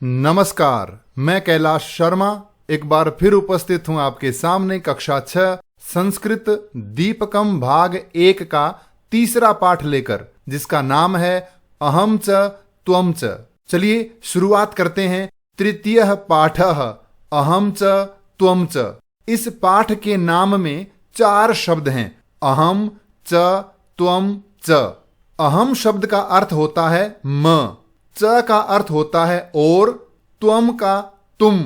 नमस्कार, मैं कैलाश शर्मा एक बार फिर उपस्थित हूं आपके सामने कक्षा 6 संस्कृत दीपकम भाग 1 का तीसरा पाठ लेकर, जिसका नाम है अहम च त्वम च। चलिए शुरुआत करते हैं। तृतीय पाठः अहम च त्वम च। इस पाठ के नाम में 4 शब्द हैं, अहम च त्वम च। अहम शब्द का अर्थ होता है म, च का अर्थ होता है और, त्वम का तुम।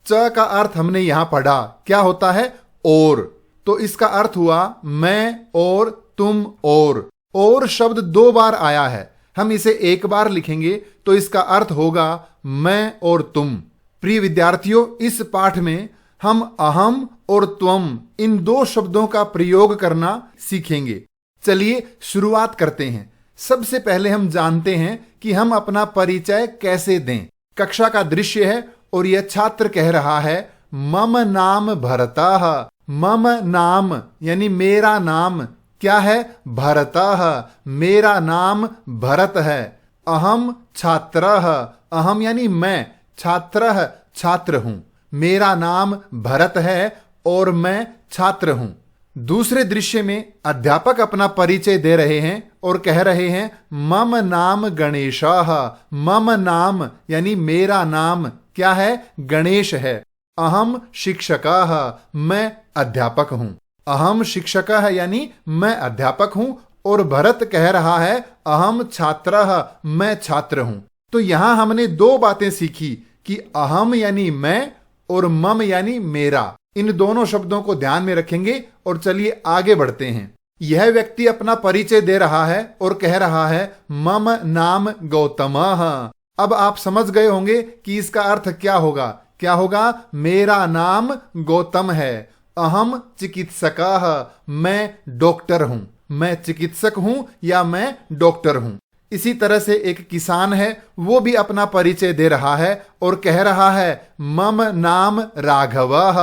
च का अर्थ हमने यहां पढ़ा, क्या होता है? और। तो इसका अर्थ हुआ मैं और तुम और शब्द 2 बार आया है। हम इसे एक बार लिखेंगे तो इसका अर्थ होगा मैं और तुम। प्रिय विद्यार्थियों, इस पाठ में हम अहम और त्वम इन 2 शब्दों का प्रयोग करना सीखेंगे। चलिए शुरुआत करते हैं। सबसे पहले हम जानते हैं कि हम अपना परिचय कैसे दें। कक्षा का दृश्य है और यह छात्र कह रहा है मम नाम भरतः। मम नाम यानी मेरा नाम क्या है? भरतः, मेरा नाम भरत है। अहम छात्रः, अहम यानी मैं, छात्रः छात्र हूं। मेरा नाम भरत है और मैं छात्र हूं। दूसरे दृश्य में अध्यापक अपना परिचय दे रहे हैं और कह रहे हैं मम नाम गणेशः। मम नाम यानी मेरा नाम क्या है? गणेश है। अहम शिक्षकः, मैं अध्यापक हूं। अहम शिक्षकः यानी मैं अध्यापक हूं। और भरत कह रहा है अहम छात्रः, मैं छात्र हूं। तो यहां हमने 2 बातें सीखी कि अहम यानी मैं और मम यानी मेरा। इन दोनों शब्दों को ध्यान में रखेंगे और चलिए आगे बढ़ते हैं। यह व्यक्ति अपना परिचय दे रहा है और कह रहा है मम नाम गौतमः। अब आप समझ गए होंगे कि इसका अर्थ क्या होगा। क्या होगा? मेरा नाम गौतम है। अहम चिकित्सकः, मैं डॉक्टर हूं। मैं चिकित्सक हूं या मैं डॉक्टर हूं। इसी तरह से एक किसान है, वो भी अपना परिचय दे रहा है और कह रहा है मम नाम राघवः।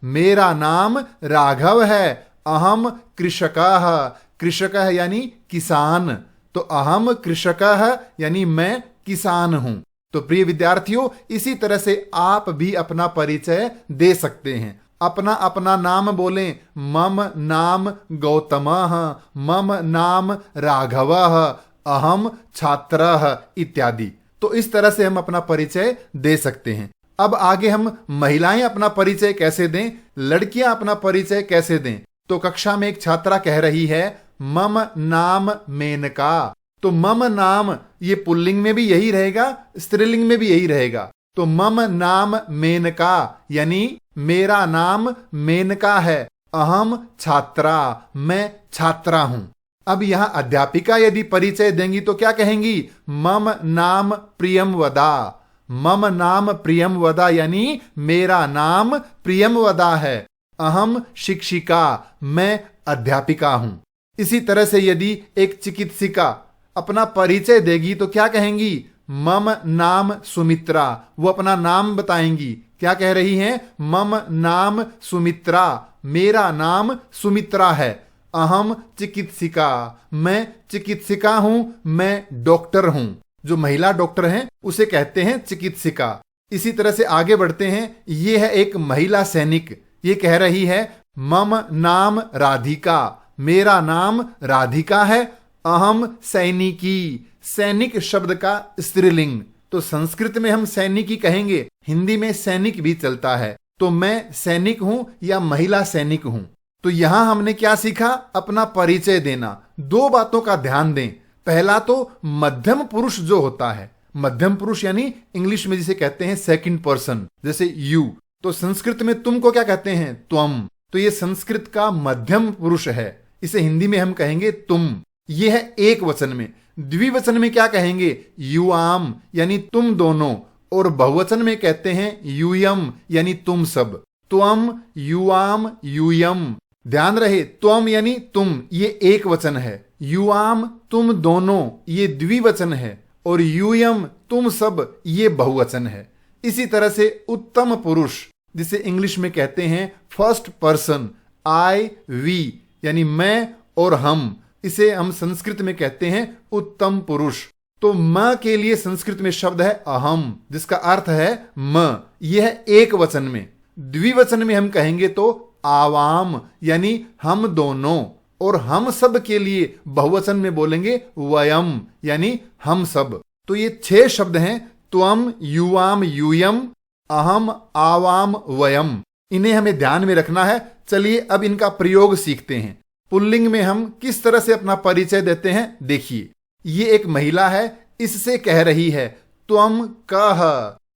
मेरा नाम राघव है। अहम कृषकः, कृषकः यानी किसान। तो अहम कृषकः यानी मैं किसान हूं। तो प्रिय विद्यार्थियों, इसी तरह से आप भी अपना परिचय दे सकते हैं। अपना अपना नाम बोलें, मम नाम गौतमः, मम नाम राघवः, अहम छात्रः इत्यादि। तो इस तरह से हम अपना परिचय दे सकते हैं। अब आगे हम महिलाएं अपना परिचय कैसे दें, लड़कियां अपना परिचय कैसे दें। तो कक्षा में एक छात्रा कह रही है मम नाम मेनका। तो मम नाम ये पुल्लिंग में भी यही रहेगा, स्त्रीलिंग में भी यही रहेगा। तो मम नाम मेनका यानी मेरा नाम मेनका है। अहम छात्रा, मैं छात्रा हूं। अब यहां अध्यापिका यदि परिचय देंगी तो क्या कहेंगी? मम नाम प्रियमवदा। मम नाम प्रियमवदा यानी मेरा नाम प्रियमवदा है। अहम शिक्षिका, मैं अध्यापिका हूं। इसी तरह से यदि एक चिकित्सिका अपना परिचय देगी तो क्या कहेंगी? मम नाम सुमित्रा। वो अपना नाम बताएंगी। क्या कह रही हैं? मम नाम सुमित्रा, मेरा नाम सुमित्रा है। अहम चिकित्सिका, मैं चिकित्सिका हूं, मैं डॉक्टर हूं। जो महिला डॉक्टर हैं उसे कहते हैं चिकित्सिका। इसी तरह से आगे बढ़ते हैं। ये है एक महिला सैनिक। ये कह रही है मम नाम राधिका, मेरा नाम राधिका है। अहम सैनिकी, सैनिक शब्द का स्त्रीलिंग। तो संस्कृत में हम सैनिकी कहेंगे, हिंदी में सैनिक भी चलता है। तो मैं सैनिक हूं या महिला सैनिक हूं। तो यहां हमने क्या सीखा? अपना परिचय देना। 2 बातों का ध्यान दें। पहला तो मध्यम पुरुष जो होता है, मध्यम पुरुष यानी इंग्लिश में जिसे कहते हैं सेकंड पर्सन, जैसे यू। तो संस्कृत में तुम को क्या कहते हैं? त्वम। तो ये संस्कृत का मध्यम पुरुष है। इसे हिंदी में हम कहेंगे तुम। यह है एक वचन में। द्विवचन में क्या कहेंगे? युआम यानी तुम दोनों। और बहुवचन में कहते हैं यूयम यानी तुम सब। त्वम, युआम, यूयम। ध्यान रहे, त्वम यानी तुम, ये एक वचन है। युआम तुम दोनों, ये द्विवचन है। और यूयम तुम सब, ये बहुवचन है। इसी तरह से उत्तम पुरुष, जिसे इंग्लिश में कहते हैं फर्स्ट पर्सन, आई वी यानी मैं और हम, इसे हम संस्कृत में कहते हैं उत्तम पुरुष। तो म के लिए संस्कृत में शब्द है अहम, जिसका अर्थ है म। यह है एक वचन में। द्विवचन में हम कहेंगे तो आवाम, यानी हम दोनों। और हम सब के लिए बहुवचन में बोलेंगे वयम, यानी हम सब। तो ये 6 शब्द हैं, त्वम, युवाम, यूयम, अहम, आवाम, वयम। इन्हें हमें ध्यान में रखना है। चलिए अब इनका प्रयोग सीखते हैं। पुल्लिंग में हम किस तरह से अपना परिचय देते हैं, देखिए। ये एक महिला है, इससे कह रही है त्वम कह।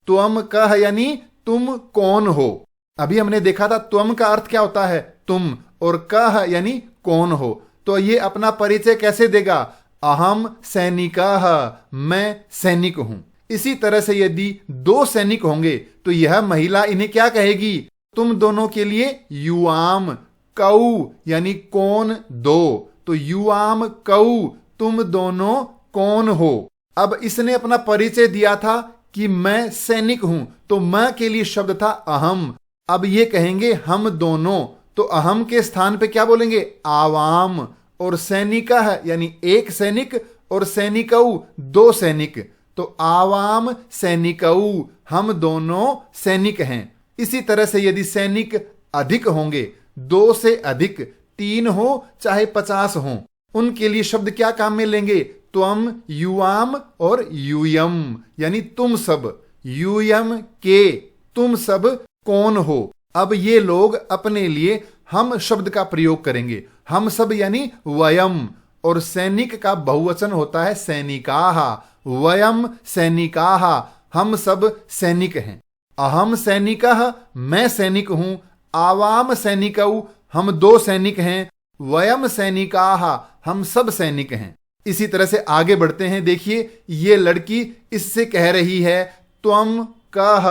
त्वम कह यानी तुम कौन हो। अभी हमने देखा था त्वम का अर्थ क्या होता है, तुम, और कह यानी कौन हो। तो ये अपना परिचय कैसे देगा, अहम सैनिकः, मैं सैनिक हूं। इसी तरह से यदि 2 सैनिक होंगे तो यह महिला इन्हें क्या कहेगी, तुम दोनों के लिए युवाम कऊ, यानी कौन दो। तो युवाम कऊ, तुम दोनों कौन हो। अब इसने अपना परिचय दिया था कि मैं सैनिक हूं, तो मैं के लिए शब्द था अहम। अब ये कहेंगे हम दोनों, तो अहम के स्थान पे क्या बोलेंगे, आवाम। और सैनिका है यानी एक सैनिक, और सैनिकऊ 2 सैनिक। तो आवाम सैनिकऊ, हम दोनों सैनिक हैं। इसी तरह से यदि सैनिक अधिक होंगे, 2 से अधिक, 3 हो चाहे 50 हो, उनके लिए शब्द क्या काम में लेंगे, त्वम, युवाम और यूयम, यानी तुम सब। यूयम के, तुम सब कौन हो। अब ये लोग अपने लिए हम शब्द का प्रयोग करेंगे। हम सब यानी वयम, और सैनिक का बहुवचन होता है सैनिकाः। वयम सैनिकाः, हम सब सैनिक हैं। अहम सैनिकः, मैं सैनिक हूं। आवाम सैनिकऊ, हम 2 सैनिक हैं। वयम सैनिकाः, हम सब सैनिक हैं। इसी तरह से आगे बढ़ते हैं। देखिए ये लड़की इससे कह रही है त्वम कह,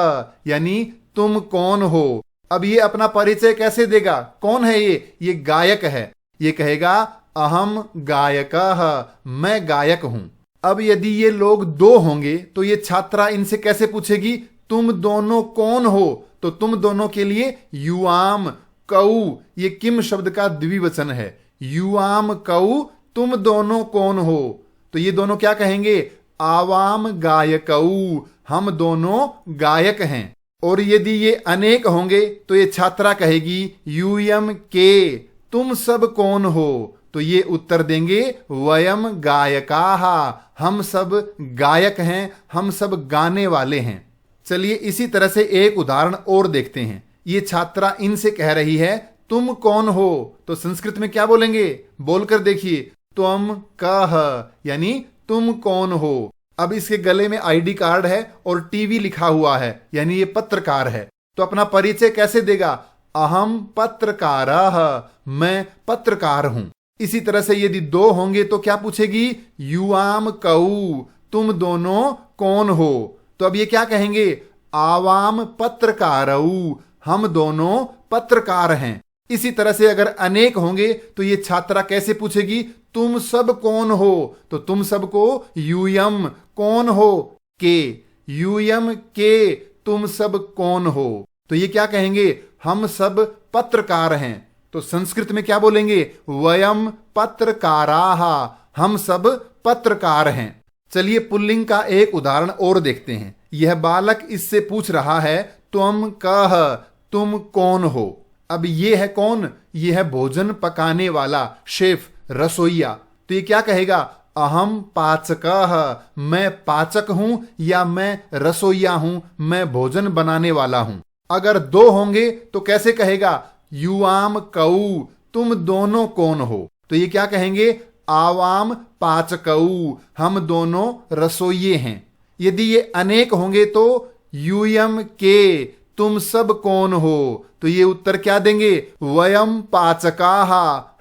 यानी तुम कौन हो। अब ये अपना परिचय कैसे देगा, कौन है ये गायक है। ये कहेगा अहम गायकः, मैं गायक हूं। अब यदि ये लोग 2 होंगे तो ये छात्रा इनसे कैसे पूछेगी, तुम दोनों कौन हो। तो तुम दोनों के लिए युवाम कऊ, ये किम शब्द का द्विवचन है। युवाम कऊ, तुम दोनों कौन हो। तो ये दोनों क्या कहेंगे, आवाम गायकऊ, हम दोनों गायक हैं। और यदि ये अनेक होंगे तो ये छात्रा कहेगी यूयम के, तुम सब कौन हो। तो ये उत्तर देंगे वयम गायकाः, हम सब गायक हैं, हम सब गाने वाले हैं। चलिए इसी तरह से एक उदाहरण और देखते हैं। ये छात्रा इनसे कह रही है तुम कौन हो। तो संस्कृत में क्या बोलेंगे, बोलकर देखिए, त्वम कह, यानी तुम कौन हो। अब इसके गले में आईडी कार्ड है और टीवी लिखा हुआ है, यानी ये पत्रकार है। तो अपना परिचय कैसे देगा, अहम पत्रकारः, मैं पत्रकार हूं। इसी तरह से यदि 2 होंगे तो क्या पूछेगी, युवाम कऊ, तुम दोनों कौन हो। तो अब ये क्या कहेंगे, आवाम पत्रकारऊ, हम दोनों पत्रकार हैं। इसी तरह से अगर अनेक होंगे तो ये छात्रा कैसे पूछेगी, तुम सब कौन हो। तो तुम सबको यूयम, कौन हो, के, यूयम के, तुम सब कौन हो। तो ये क्या कहेंगे, हम सब पत्रकार हैं। तो संस्कृत में क्या बोलेंगे, वयम पत्रकाराः, हम सब पत्रकार हैं। चलिए पुल्लिंग का एक उदाहरण और देखते हैं। यह बालक इससे पूछ रहा है त्वम कह, तुम कौन हो। अब ये है कौन, ये है भोजन पकाने वाला, शेफ, रसोईया। तो ये क्या कहेगा, अहम पाचकः, मैं पाचक हूं या मैं रसोईया हूं, मैं भोजन बनाने वाला हूं। अगर 2 होंगे तो कैसे कहेगा, युवाम कऊ, तुम दोनों कौन हो। तो ये क्या कहेंगे, आवाम पाचकऊ, हम दोनों रसोइये हैं। यदि ये अनेक होंगे तो यूयम के, तुम सब कौन हो। तो ये उत्तर क्या देंगे, वयम पाचकाः,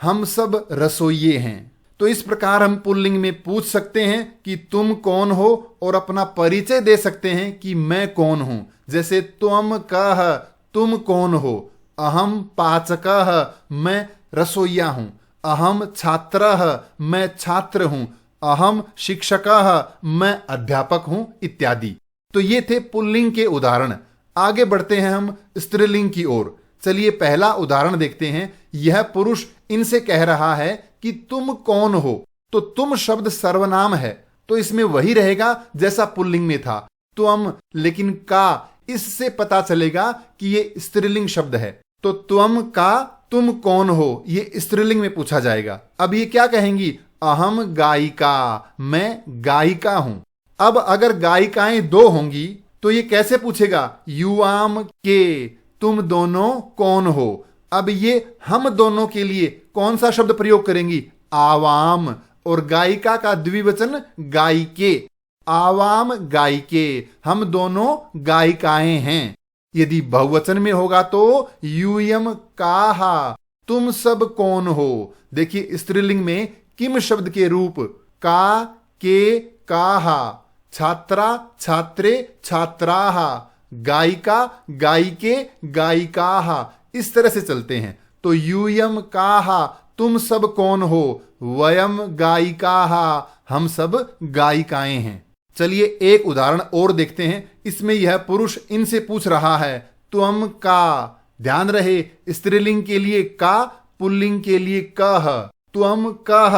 हम सब रसोइये हैं। तो इस प्रकार हम पुल्लिंग में पूछ सकते हैं कि तुम कौन हो, और अपना परिचय दे सकते हैं कि मैं कौन हूं। जैसे त्वम कह, तुम कौन हो। अहम पाचकः, मैं रसोईया हूं। अहम छात्रः, मैं छात्र हूं। अहम शिक्षकः, मैं अध्यापक हूं, इत्यादि। तो ये थे पुल्लिंग के उदाहरण। आगे बढ़ते हैं हम स्त्रीलिंग की ओर। चलिए पहला उदाहरण देखते हैं। यह पुरुष इनसे कह रहा है कि तुम कौन हो। तो तुम शब्द सर्वनाम है, तो इसमें वही रहेगा जैसा पुल्लिंग में था त्वम, लेकिन का इससे पता चलेगा कि ये स्त्रीलिंग शब्द है। तो त्वम का तुम कौन हो, ये स्त्रीलिंग में पूछा जाएगा। अब ये क्या कहेंगी, अहम गायिका, मैं गायिका हूं। अब अगर गायिकाएं दो होंगी तो ये कैसे पूछेगा, युवाम के, तुम दोनों कौन हो। अब ये हम दोनों के लिए कौन सा शब्द प्रयोग करेंगी, आवाम, और गायिका का द्विवचन गायिके, आवाम गायिके, हम दोनों गायिकाएं हैं। यदि बहुवचन में होगा तो यूयम काहा, तुम सब कौन हो। देखिए स्त्रीलिंग में किम शब्द के रूप का, के, काहा, छात्रा, छात्रे, छात्राहा, गायिका, गायिके, गायिकाहा, इस तरह से चलते हैं। तो यूयम काहा, तुम सब कौन हो, वयम गायिकाहा, हम सब गायिकाएं हैं। चलिए एक उदाहरण और देखते हैं। इसमें यह पुरुष इनसे पूछ रहा है, त्वम का, ध्यान रहे स्त्रीलिंग के लिए का, पुल्लिंग के लिए कह, त्वम कह,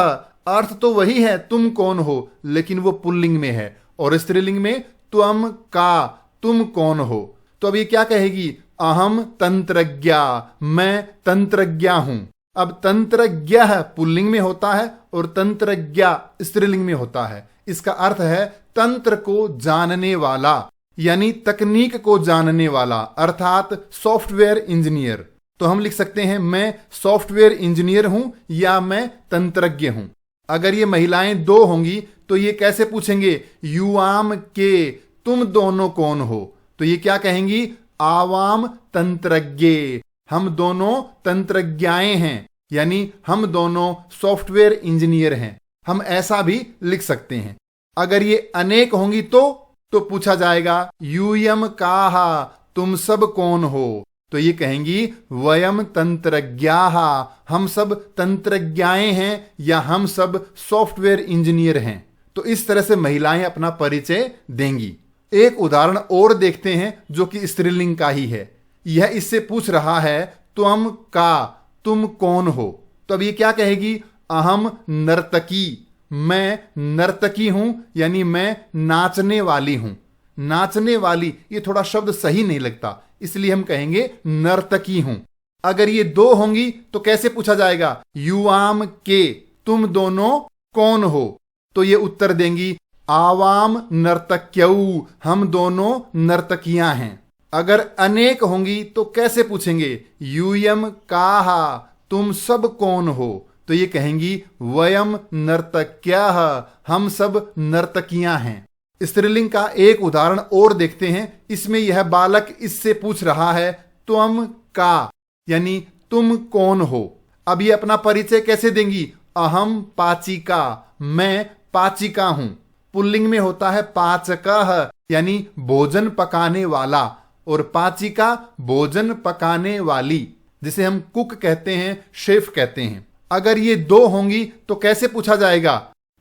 अर्थ तो वही है तुम कौन हो, लेकिन वो पुल्लिंग में है, और स्त्रीलिंग में त्वम का, तुम कौन हो। तो अब ये क्या कहेगी, अहम तंत्रज्ञा, मैं तंत्रज्ञा हूं। अब तंत्रज्ञ पुल्लिंग में होता है और तंत्रज्ञा स्त्रीलिंग में होता है। इसका अर्थ है तंत्र को जानने वाला, यानी तकनीक को जानने वाला, अर्थात सॉफ्टवेयर इंजीनियर। तो हम लिख सकते हैं मैं सॉफ्टवेयर इंजीनियर हूं या मैं तंत्रज्ञ हूं। अगर ये महिलाएं दो होंगी तो ये कैसे पूछेंगे, युवाम के, तुम दोनों कौन हो। तो ये क्या कहेंगी, आवाम तंत्रज्ञ, हम दोनों तंत्रज्ञाएं हैं, यानी हम दोनों सॉफ्टवेयर इंजीनियर हैं। हम ऐसा भी लिख सकते हैं। अगर ये अनेक होंगी तो पूछा जाएगा, यूयम काहा, तुम सब कौन हो। तो ये कहेंगी, वयम तंत्रज्ञाहा, हम सब तंत्रज्ञाएं हैं या हम सब सॉफ्टवेयर इंजीनियर हैं। तो इस तरह से महिलाएं अपना परिचय देंगी। एक उदाहरण और देखते हैं जो कि स्त्रीलिंग का ही है। यह इससे पूछ रहा है, त्वम का, तुम कौन हो। तो अब ये क्या कहेगी, अहम नर्तकी, मैं नर्तकी हूं, यानी मैं नाचने वाली हूं। नाचने वाली ये थोड़ा शब्द सही नहीं लगता, इसलिए हम कहेंगे नर्तकी हूं। अगर ये दो होंगी तो कैसे पूछा जाएगा, युवाम के, तुम दोनों कौन हो। तो ये उत्तर देंगी, आवाम नर्तक्यऊ, हम दोनों नर्तकियां हैं। अगर अनेक होंगी तो कैसे पूछेंगे, यूयम काहा, तुम सब कौन हो। तो ये कहेंगी, वयम नर्तक्याः, हम सब नर्तकियां हैं। स्त्रीलिंग का एक उदाहरण और देखते हैं। इसमें यह बालक इससे पूछ रहा है, त्वम का, यानी तुम कौन हो। अब ये अपना परिचय कैसे देंगी, अहम पाचिका, मैं पाचिका हूं। पुल्लिंग में होता है पाचकः, यानी भोजन पकाने वाला, और पाचिका भोजन पकाने वाली, जिसे हम कुक कहते हैं, शेफ कहते हैं। अगर ये दो होंगी तो कैसे पूछा जाएगा,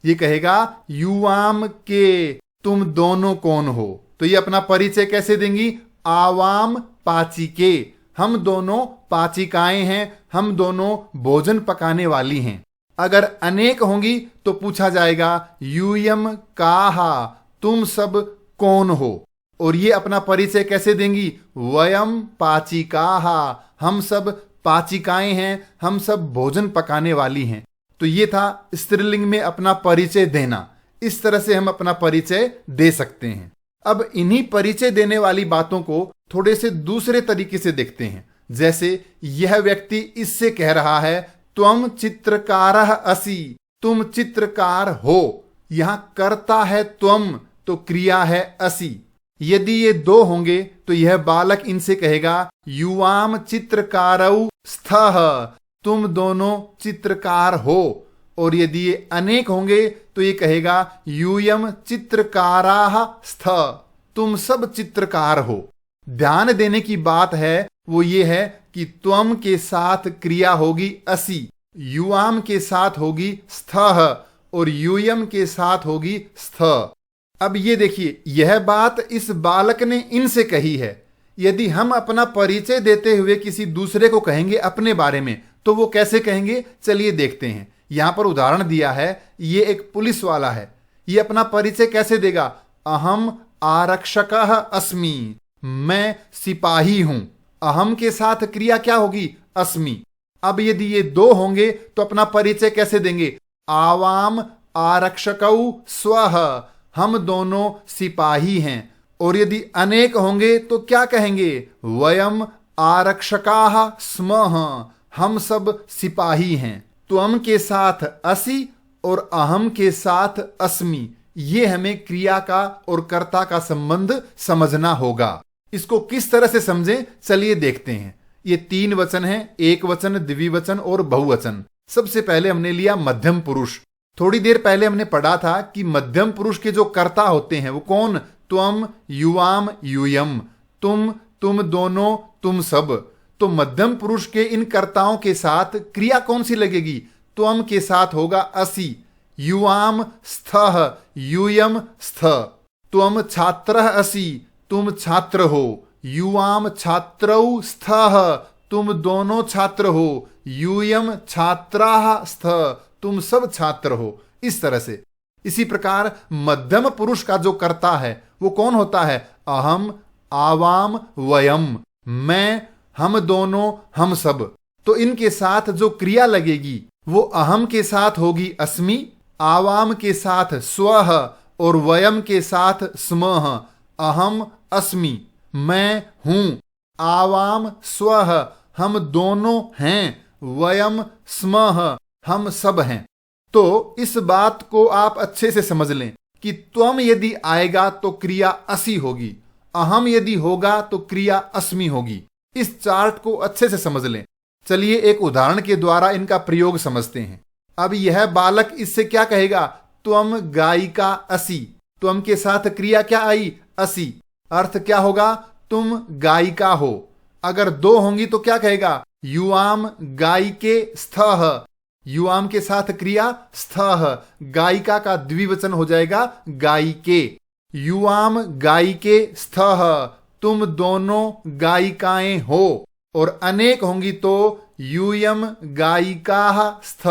ये कहेगा, युवाम के, तुम दोनों कौन हो। तो ये अपना परिचय कैसे देंगी, आवाम पाचिके, हम दोनों पाचिकाएं हैं, हम दोनों भोजन पकाने वाली हैं। अगर अनेक होंगी तो पूछा जाएगा, यूयम काहा, तुम सब कौन हो। और ये अपना परिचय कैसे देंगी, वयम पाचिकाहा, हम सब पाचिकाएं हैं, हम सब भोजन पकाने वाली हैं। तो ये था स्त्रीलिंग में अपना परिचय देना। इस तरह से हम अपना परिचय दे सकते हैं। अब इन्हीं परिचय देने वाली बातों को थोड़े से दूसरे तरीके से देखते हैं। जैसे यह व्यक्ति इससे कह रहा है, त्वम चित्रकारः असि, तुम चित्रकार हो। यहां कर्ता है त्वम, तो क्रिया है असि। यदि ये दो होंगे तो यह बालक इनसे कहेगा, युवाम चित्रकारौ स्थः, तुम दोनों चित्रकार हो। और यदि ये अनेक होंगे तो ये कहेगा, यूयम चित्रकाराः स्थ, तुम सब चित्रकार हो। ध्यान देने की बात है वो ये है कि त्वम के साथ क्रिया होगी असि, युवाम के साथ होगी स्थः, और यूयम के साथ होगी स्थ। अब ये देखिए, यह बात इस बालक ने इनसे कही है। यदि हम अपना परिचय देते हुए किसी दूसरे को कहेंगे अपने बारे में, तो वो कैसे कहेंगे, चलिए देखते हैं। यहां पर उदाहरण दिया है, ये एक पुलिस वाला है। ये अपना परिचय कैसे देगा? अहम आरक्षकः अस्मि, मैं सिपाही हूं। अहम के साथ क्रिया क्या होगी? अस्मि। अब यदि ये दो होंगे तो अपना परिचय कैसे देंगे? आवाम आरक्षकौ स्वः, हम दोनों सिपाही हैं। और यदि अनेक होंगे तो क्या कहेंगे? वयम आरक्षकाः स्मः, हम सब सिपाही हैं। त्वम के साथ असि और अहम के साथ अस्मि, ये हमें क्रिया का और कर्ता का संबंध समझना होगा। इसको किस तरह से समझें, चलिए देखते हैं। ये 3 वचन हैं, एक वचन, द्विवचन और बहुवचन। सबसे पहले हमने लिया मध्यम पुरुष। थोड़ी देर पहले हमने पढ़ा था कि मध्यम पुरुष के जो कर्ता होते हैं वो कौन? त्वम, युवाम, यूयम, तुम दोनों, तुम सब। तो मध्यम पुरुष के इन कर्ताओं के साथ क्रिया कौन सी लगेगी? त्वम के साथ होगा असि, युवाम स्थः, यूयम स्थ। त्वम छात्रः असि, तुम छात्र हो। युवाम छात्रौ स्थः, तुम दोनों छात्र हो। यूयम छात्राः स्थ, तुम सब छात्र हो। इस तरह से। इसी प्रकार मध्यम पुरुष का जो कर्ता है वो कौन होता है? अहम, आवाम, वयम, मैं, हम दोनों, हम सब। तो इनके साथ जो क्रिया लगेगी वो अहम के साथ होगी अस्मि, आवाम के साथ स्वः और वयम के साथ स्मः। अहम अस्मि, मैं हूं। आवाम स्वः, हम दोनों हैं। वयम स्मः, हम सब हैं। तो इस बात को आप अच्छे से समझ लें कि त्वम यदि आएगा तो क्रिया असि होगी, अहम यदि होगा तो क्रिया अस्मि होगी। इस चार्ट को अच्छे से समझ लें। चलिए एक उदाहरण के द्वारा इनका प्रयोग समझते हैं। अब यह बालक इससे क्या कहेगा? त्वम गायिका असि। त्वम के साथ क्रिया क्या आई? असि। अर्थ क्या होगा? तुम गायिका हो। अगर दो होंगी तो क्या कहेगा? युवाम गायिके स्थः। युवाम के साथ क्रिया स्थः, गायिका का द्विवचन हो जाएगा गायिके। युवाम गायिके स्थः, तुम दोनों गायिकाएं हो। और अनेक होंगी तो यूयम गायिकाः स्थ,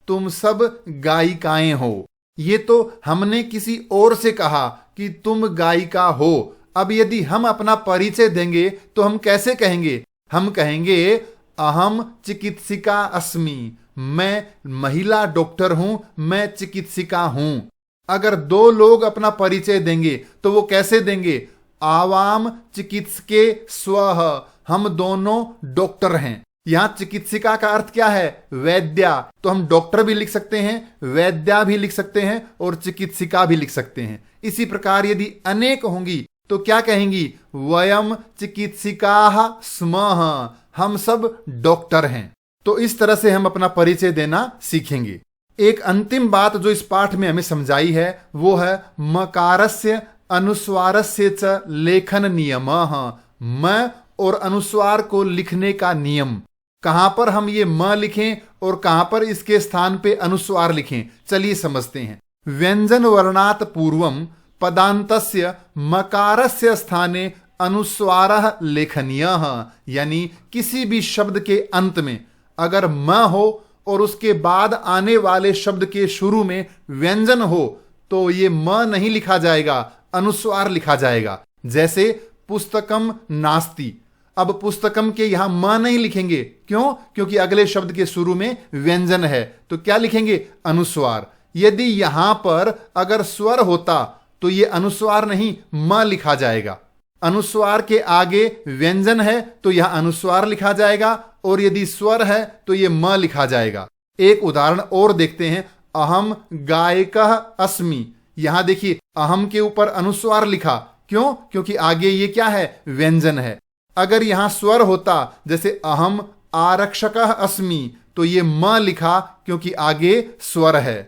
तुम सब गायिकाएं हो। ये तो हमने किसी और से कहा कि तुम गायिका हो। अब यदि हम अपना परिचय देंगे तो हम कैसे कहेंगे? हम कहेंगे अहम चिकित्सिका अस्मि, मैं महिला डॉक्टर हूं, मैं चिकित्सिका हूं। अगर दो लोग अपना परिचय देंगे तो वो कैसे देंगे? आवाम चिकित्सके स्वः, हम दोनों डॉक्टर हैं। यहां चिकित्सिका का अर्थ क्या है? वैद्या। तो हम डॉक्टर भी लिख सकते हैं, वैद्या भी लिख सकते हैं और चिकित्सिका भी लिख सकते हैं। इसी प्रकार यदि अनेक होंगी तो क्या कहेंगी? वयम चिकित्सिकाः स्मः, हम सब डॉक्टर हैं। तो इस तरह से हम अपना परिचय देना सीखेंगे। एक अंतिम बात जो इस पाठ में हमें समझाई है वो है मकारस्य अनुस्वारस्य च लेखन नियमः। म और अनुस्वार को लिखने का नियम। कहां पर हम ये म लिखें और कहां पर इसके स्थान पे अनुस्वार लिखें, चलिए समझते हैं। व्यंजन वर्णात् पूर्वम पदान्तस्य मकारस्य स्थाने अनुस्वारः लेखनीयः। यानी किसी भी शब्द के अंत में अगर म हो और उसके बाद आने वाले शब्द के शुरू में व्यंजन हो तो ये म नहीं लिखा जाएगा, अनुस्वार लिखा जाएगा। जैसे पुस्तकम नास्ति। अब पुस्तकम के यहां म नहीं लिखेंगे, क्यों? क्योंकि अगले शब्द के शुरू में व्यंजन है, तो क्या लिखेंगे? अनुस्वार। यदि यहां पर अगर स्वर होता तो ये अनुस्वार नहीं म लिखा जाएगा। अनुस्वार के आगे व्यंजन है तो यह अनुस्वार लिखा जाएगा, और यदि स्वर है तो ये म लिखा जाएगा। एक उदाहरण और देखते हैं। अहम गायकः अस्मि। यहां देखिए अहम के ऊपर अनुस्वार लिखा, क्यों? क्योंकि आगे ये क्या है? व्यंजन है। अगर यहां स्वर होता जैसे अहम आरक्षकः अस्मि तो ये म लिखा, क्योंकि आगे स्वर है।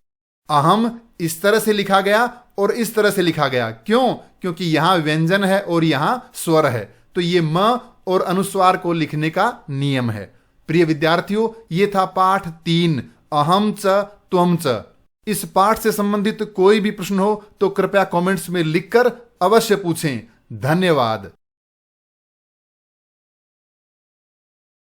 अहम इस तरह से लिखा गया और इस तरह से लिखा गया, क्यों? क्योंकि यहां व्यंजन है और यहां स्वर है, तो ये म और अनुस्वार को लिखने का नियम है। प्रिय विद्यार्थियों, ये था पाठ 3 अहम च त्वम च। इस पाठ से संबंधित कोई भी प्रश्न हो तो कृपया कमेंट्स में लिखकर अवश्य पूछें। धन्यवाद।